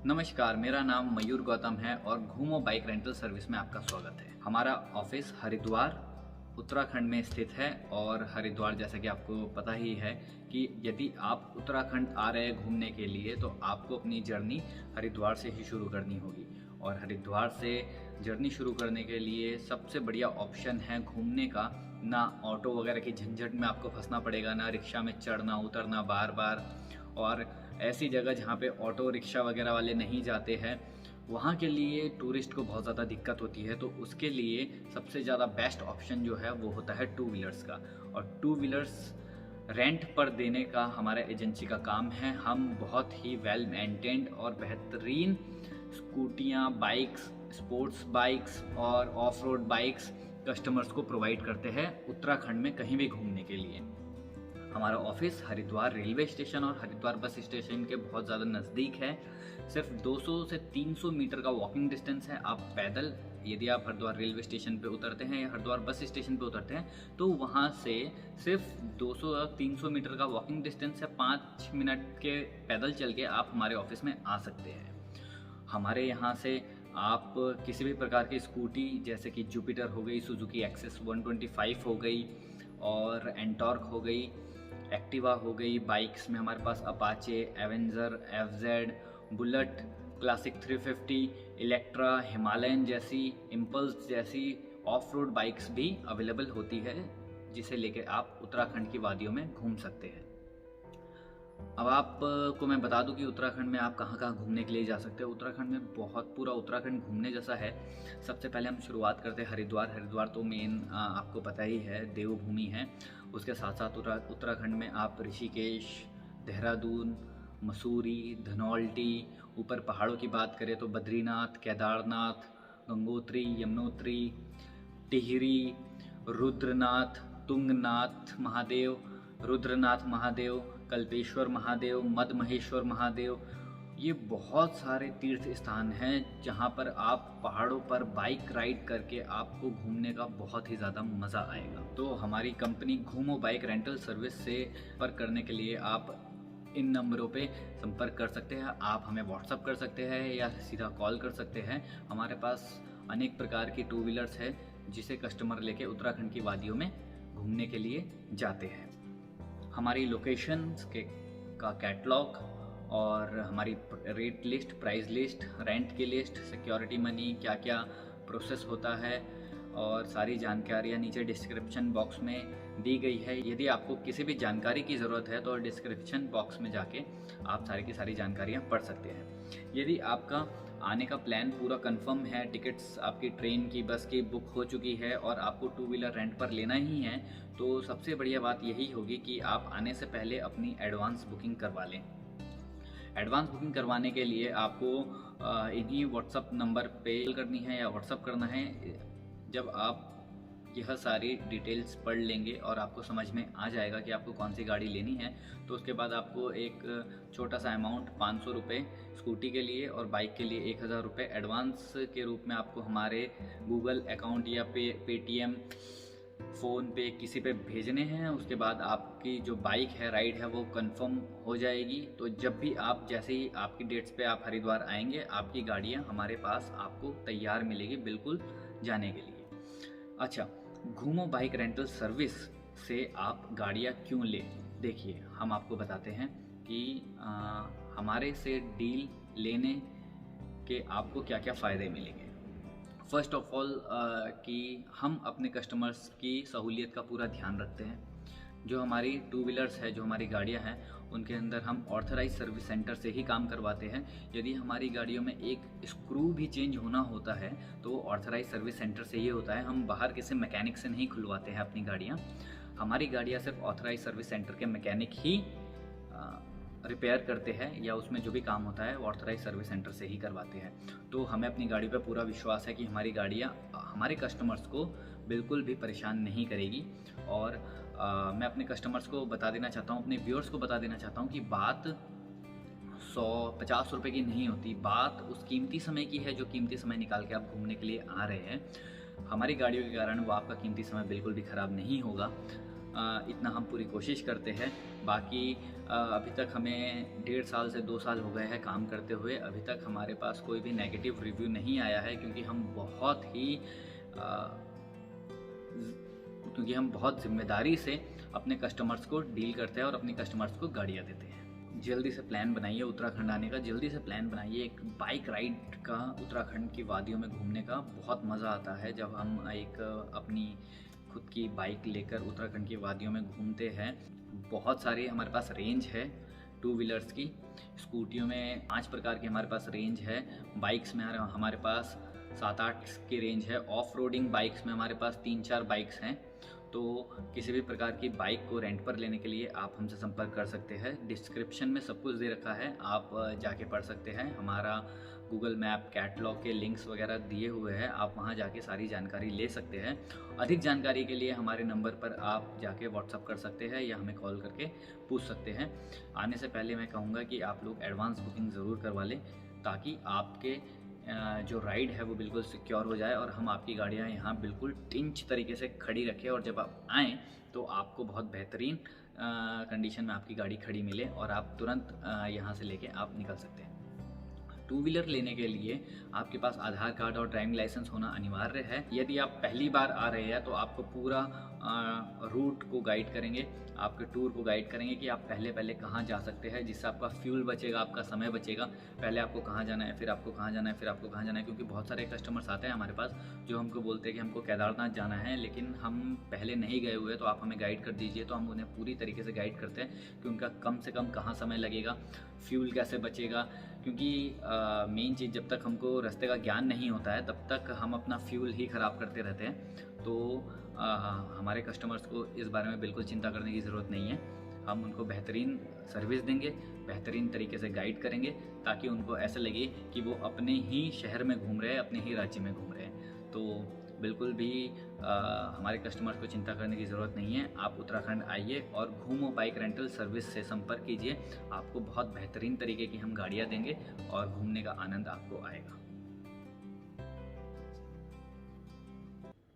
नमस्कार, मेरा नाम मयूर गौतम है और घूमो बाइक रेंटल सर्विस में आपका स्वागत है। हमारा ऑफिस हरिद्वार उत्तराखंड में स्थित है और हरिद्वार जैसा कि आपको पता ही है कि यदि आप उत्तराखंड आ रहे हैं घूमने के लिए तो आपको अपनी जर्नी हरिद्वार से ही शुरू करनी होगी। और हरिद्वार से जर्नी शुरू करने के लिए सबसे बढ़िया ऑप्शन है घूमने का। ना ऑटो वगैरह की झंझट में आपको फंसना पड़ेगा, ना रिक्शा में चढ़ना उतरना बार बार, और ऐसी जगह जहाँ पे ऑटो रिक्शा वगैरह वाले नहीं जाते हैं वहाँ के लिए टूरिस्ट को बहुत ज़्यादा दिक्कत होती है। तो उसके लिए सबसे ज़्यादा बेस्ट ऑप्शन जो है वो होता है टू व्हीलर्स का। और टू व्हीलर्स रेंट पर देने का हमारा एजेंसी का काम है। हम बहुत ही वेल मेंटेन्ड और बेहतरीन स्कूटियाँ, बाइक्स, स्पोर्ट्स बाइक्स और ऑफ रोड बाइक्स कस्टमर्स को प्रोवाइड करते हैं उत्तराखंड में कहीं भी घूमने के लिए। हमारा ऑफिस हरिद्वार रेलवे स्टेशन और हरिद्वार बस स्टेशन के बहुत ज़्यादा नज़दीक है। सिर्फ 200 से 300 मीटर का वॉकिंग डिस्टेंस है। आप पैदल यदि आप हरिद्वार रेलवे स्टेशन पे उतरते हैं या हरिद्वार बस स्टेशन पे उतरते हैं तो वहाँ से सिर्फ 200 या 300 मीटर का वॉकिंग डिस्टेंस है। 5 मिनट के पैदल चल के आप हमारे ऑफिस में आ सकते हैं। हमारे यहाँ से आप किसी भी प्रकार की स्कूटी जैसे कि जुपिटर हो गई, सुजुकी एक्सेस 125 हो गई और एंटॉर्क हो गई, एक्टिवा हो गई, बाइक्स में हमारे पास Apache, Avenger, FZ, Bullet, Classic 350, Electra, Himalayan जैसी, इम्पल्स जैसी ऑफ रोड बाइक्स भी अवेलेबल होती है जिसे लेकर आप उत्तराखंड की वादियों में घूम सकते हैं। अब आपको मैं बता दूं कि उत्तराखंड में आप कहाँ कहाँ घूमने के लिए जा सकते हैं। उत्तराखंड में बहुत पूरा उत्तराखंड घूमने जैसा है। सबसे पहले हम शुरुआत करते हैं हरिद्वार। हरिद्वार तो मेन आपको पता ही है देवभूमि है। उसके साथ साथ उत्तराखंड में आप ऋषिकेश, देहरादून, मसूरी, धनौल्टी, ऊपर पहाड़ों की बात करें तो बद्रीनाथ, केदारनाथ, गंगोत्री, यमुनोत्री, टिहरी, रुद्रनाथ, तुंगनाथ महादेव, रुद्रनाथ महादेव, कल्पेश्वर महादेव, मद महेश्वर महादेव, ये बहुत सारे तीर्थ स्थान हैं जहाँ पर आप पहाड़ों पर बाइक राइड करके आपको घूमने का बहुत ही ज़्यादा मज़ा आएगा। तो हमारी कंपनी घूमो बाइक रेंटल सर्विस से संपर्क करने के लिए आप इन नंबरों पे संपर्क कर सकते हैं। आप हमें व्हाट्सअप कर सकते हैं या सीधा कॉल कर सकते हैं। हमारे पास अनेक प्रकार की टू व्हीलर्स है जिसे कस्टमर लेके उत्तराखंड की वादियों में घूमने के लिए जाते हैं। हमारी लोकेशंस का कैटलॉग और हमारी rate list, price list, rent की लिस्ट, सिक्योरिटी मनी, क्या क्या प्रोसेस होता है और सारी जानकारियाँ नीचे डिस्क्रिप्शन बॉक्स में दी गई है। यदि आपको किसी भी जानकारी की ज़रूरत है तो डिस्क्रिप्शन बॉक्स में जाके आप सारी की सारी जानकारियाँ पढ़ सकते हैं। यदि आपका आने का प्लान पूरा कंफर्म है, टिकट्स आपकी ट्रेन की, बस की बुक हो चुकी है और आपको टू व्हीलर रेंट पर लेना ही है तो सबसे बढ़िया बात यही होगी कि आप आने से पहले अपनी एडवांस बुकिंग करवा लें। एडवांस बुकिंग करवाने के लिए आपको इन्हीं व्हाट्सअप नंबर पे कॉल करनी है या व्हाट्सअप करना है। जब आप यह सारी डिटेल्स पढ़ लेंगे और आपको समझ में आ जाएगा कि आपको कौन सी गाड़ी लेनी है तो उसके बाद आपको एक छोटा सा अमाउंट 500 रुपये स्कूटी के लिए और बाइक के लिए 1000 रुपये एडवांस के रूप में आपको हमारे गूगल अकाउंट या पेटीएम, फ़ोन पे किसी पे भेजने हैं। उसके बाद आपकी जो बाइक है, राइड है, वो कंफर्म हो जाएगी। तो जब भी आप जैसे ही आपकी डेट्स पे आप हरिद्वार आएंगे आपकी गाड़ियाँ हमारे पास आपको तैयार मिलेगी बिल्कुल जाने के लिए। अच्छा, घूमो बाइक रेंटल सर्विस से आप गाड़ियाँ क्यों लें? देखिए, हम आपको बताते हैं कि हमारे से डील लेने के आपको क्या क्या फ़ायदे मिलेंगे। फर्स्ट ऑफ ऑल कि हम अपने कस्टमर्स की सहूलियत का पूरा ध्यान रखते हैं। जो हमारी टू व्हीलर्स है, जो हमारी गाड़ियां हैं, उनके अंदर हम ऑथराइज सर्विस सेंटर से ही काम करवाते हैं। यदि हमारी गाड़ियों में एक स्क्रू भी चेंज होना होता है तो वो ऑथराइज सर्विस सेंटर से ही होता है। हम बाहर किसी मैकेनिक से नहीं खुलवाते हैं अपनी गाड़ियाँ। हमारी गाड़ियाँ सिर्फ ऑथराइज सर्विस सेंटर के मैकेनिक ही रिपेयर करते हैं या उसमें जो भी काम होता है वो ऑथराइज सर्विस सेंटर से ही करवाते हैं। तो हमें अपनी गाड़ी पर पूरा विश्वास है कि हमारी गाड़ियाँ हमारे कस्टमर्स को बिल्कुल भी परेशान नहीं करेगी। और मैं अपने कस्टमर्स को बता देना चाहता हूँ, अपने व्यूअर्स को बता देना चाहता हूँ कि बात 100-50 रुपये की नहीं होती। बात उस कीमती समय की है जो कीमती समय निकाल के आप घूमने के लिए आ रहे हैं। हमारी गाड़ियों के कारण वो आपका कीमती समय बिल्कुल भी ख़राब नहीं होगा। इतना हम पूरी कोशिश करते हैं। बाकी अभी तक हमें 1.5 साल से 2 साल हो गए हैं काम करते हुए। अभी तक हमारे पास कोई भी नेगेटिव रिव्यू नहीं आया है, क्योंकि हम बहुत ज़िम्मेदारी से अपने कस्टमर्स को डील करते हैं और अपने कस्टमर्स को गाड़ियाँ देते हैं। जल्दी से प्लान बनाइए उत्तराखंड आने का, जल्दी से प्लान बनाइए एक बाइक राइड का। उत्तराखंड की वादियों में घूमने का बहुत मज़ा आता है जब हम एक अपनी खुद की बाइक लेकर उत्तराखंड की वादियों में घूमते हैं। बहुत सारी हमारे पास रेंज है टू व्हीलर्स की। स्कूटियों में 5 प्रकार की हमारे पास रेंज है। बाइक्स में हमारे पास 7-8 की रेंज है। ऑफ रोडिंग बाइक्स में हमारे पास 3-4 बाइक्स हैं। तो किसी भी प्रकार की बाइक को रेंट पर लेने के लिए आप हमसे संपर्क कर सकते हैं। डिस्क्रिप्शन में सब कुछ दे रखा है, आप जाके पढ़ सकते हैं। हमारा गूगल मैप कैटलॉग के लिंक्स वगैरह दिए हुए हैं, आप वहां जाके सारी जानकारी ले सकते हैं। अधिक जानकारी के लिए हमारे नंबर पर आप जाके व्हाट्सअप कर सकते हैं या हमें कॉल करके पूछ सकते हैं। आने से पहले मैं कहूँगा कि आप लोग एडवांस बुकिंग ज़रूर करवा लें, ताकि आपके जो राइड है वो बिल्कुल सिक्योर हो जाए और हम आपकी गाड़ियाँ यहाँ बिल्कुल टिंच तरीके से खड़ी रखें, और जब आप आएँ तो आपको बहुत बेहतरीन कंडीशन में आपकी गाड़ी खड़ी मिले और आप तुरंत यहाँ से लेके आप निकल सकते हैं। टू व्हीलर लेने के लिए आपके पास आधार कार्ड और ड्राइविंग लाइसेंस होना अनिवार्य है। यदि आप पहली बार आ रहे हैं तो आपको पूरा रूट को गाइड करेंगे, आपके टूर को गाइड करेंगे कि आप पहले कहाँ जा सकते हैं, जिससे आपका फ्यूल बचेगा, आपका समय बचेगा। पहले आपको कहाँ जाना है, फिर आपको कहाँ जाना है, फिर आपको कहाँ जाना है। क्योंकि बहुत सारे कस्टमर्स आते हैं हमारे पास जो हमको बोलते हैं कि हमको केदारनाथ जाना है, लेकिन हम पहले नहीं गए हुए, तो आप हमें गाइड कर दीजिए। तो हम उन्हें पूरी तरीके से गाइड करते हैं कि उनका कम से कम कहाँ समय लगेगा, फ्यूल कैसे बचेगा। क्योंकि मेन चीज़, जब तक हमको रास्ते का ज्ञान नहीं होता है तब तक हम अपना फ्यूल ही ख़राब करते रहते हैं। तो हमारे कस्टमर्स को इस बारे में बिल्कुल चिंता करने की ज़रूरत नहीं है। हम उनको बेहतरीन सर्विस देंगे, बेहतरीन तरीके से गाइड करेंगे, ताकि उनको ऐसा लगे कि वो अपने ही शहर में घूम रहे हैं, अपने ही राज्य में घूम रहे हैं। तो बिल्कुल भी हमारे कस्टमर्स को चिंता करने की ज़रूरत नहीं है। आप उत्तराखंड आइए और घूमो बाइक रेंटल सर्विस से संपर्क कीजिए। आपको बहुत बेहतरीन तरीके की हम गाड़ियाँ देंगे और घूमने का आनंद आपको आएगा।